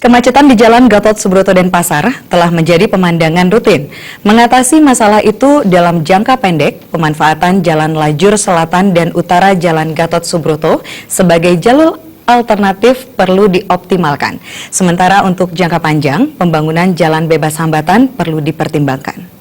Kemacetan di Jalan Gatot Subroto Denpasar telah menjadi pemandangan rutin. Mengatasi masalah itu dalam jangka pendek, pemanfaatan jalan lajur selatan dan utara Jalan Gatot Subroto sebagai jalur alternatif perlu dioptimalkan. Sementara untuk jangka panjang, pembangunan jalan bebas hambatan perlu dipertimbangkan.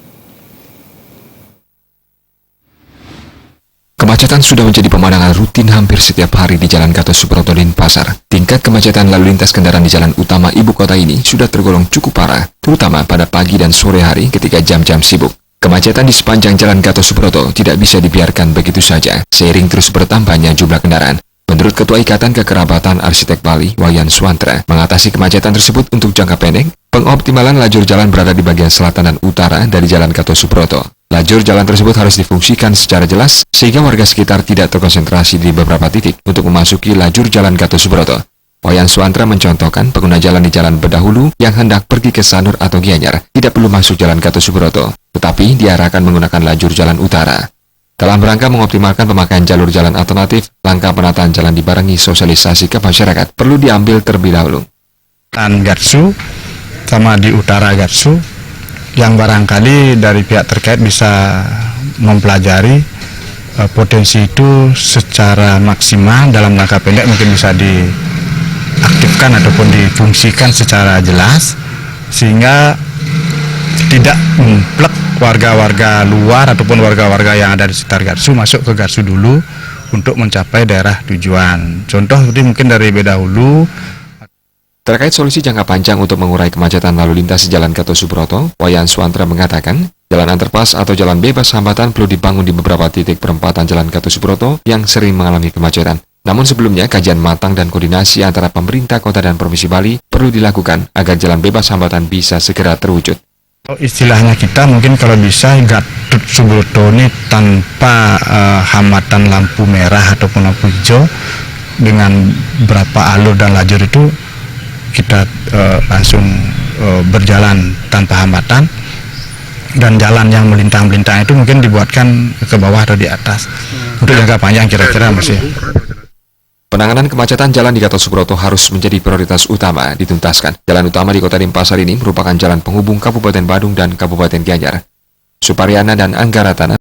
Kemacetan sudah menjadi pemandangan rutin hampir setiap hari di Jalan Gatot Subroto Denpasar. Tingkat kemacetan lalu lintas kendaraan di jalan utama ibu kota ini sudah tergolong cukup parah, terutama pada pagi dan sore hari ketika jam-jam sibuk. Kemacetan di sepanjang Jalan Gatot Subroto tidak bisa dibiarkan begitu saja, seiring terus bertambahnya jumlah kendaraan. Menurut Ketua Ikatan Kekerabatan Arsitek Bali, Wayan Suantra, mengatasi kemacetan tersebut untuk jangka pendek, pengoptimalan lajur jalan berada di bagian selatan dan utara dari Jalan Gatot Subroto. Lajur jalan tersebut harus difungsikan secara jelas sehingga warga sekitar tidak terkonsentrasi di beberapa titik untuk memasuki lajur Jalan Gatot Subroto. Wayan Suantra mencontohkan pengguna jalan di Jalan Bedahulu yang hendak pergi ke Sanur atau Gianyar tidak perlu masuk Jalan Gatot Subroto, tetapi diarahkan menggunakan lajur jalan utara. Dalam rangka mengoptimalkan pemakaian jalur jalan alternatif, langkah penataan jalan dibarengi sosialisasi ke masyarakat perlu diambil terlebih dahulu. Dan Gatsu sama di utara Gatsu yang barangkali dari pihak terkait bisa mempelajari potensi itu secara maksimal dalam jangka pendek mungkin bisa diaktifkan ataupun difungsikan secara jelas sehingga tidak memplek warga-warga luar ataupun warga-warga yang ada di sekitar Gatsu masuk ke Gatsu dulu untuk mencapai daerah tujuan. Contoh seperti mungkin dari Bedahulu. Terkait solusi jangka panjang untuk mengurai kemacetan lalu lintas di Jalan Gatot Subroto, Wayan Suantra mengatakan, jalan underpass atau jalan bebas hambatan perlu dibangun di beberapa titik perempatan Jalan Gatot Subroto yang sering mengalami kemacetan. Namun sebelumnya, kajian matang dan koordinasi antara pemerintah kota dan provinsi Bali perlu dilakukan agar jalan bebas hambatan bisa segera terwujud. Istilahnya kita mungkin kalau bisa Gatot Subroto ini tanpa hambatan lampu merah ataupun lampu hijau dengan berapa alur dan lajur itu kita langsung berjalan tanpa hambatan dan jalan yang melintang-melintang itu mungkin dibuatkan ke bawah atau di atas untuk jangka panjang kira-kira masih. Penanganan kemacetan jalan di Gatot Subroto harus menjadi prioritas utama dituntaskan. Jalan utama di Kota Denpasar ini merupakan jalan penghubung Kabupaten Badung dan Kabupaten Gianyar. Suparyana dan Anggaratana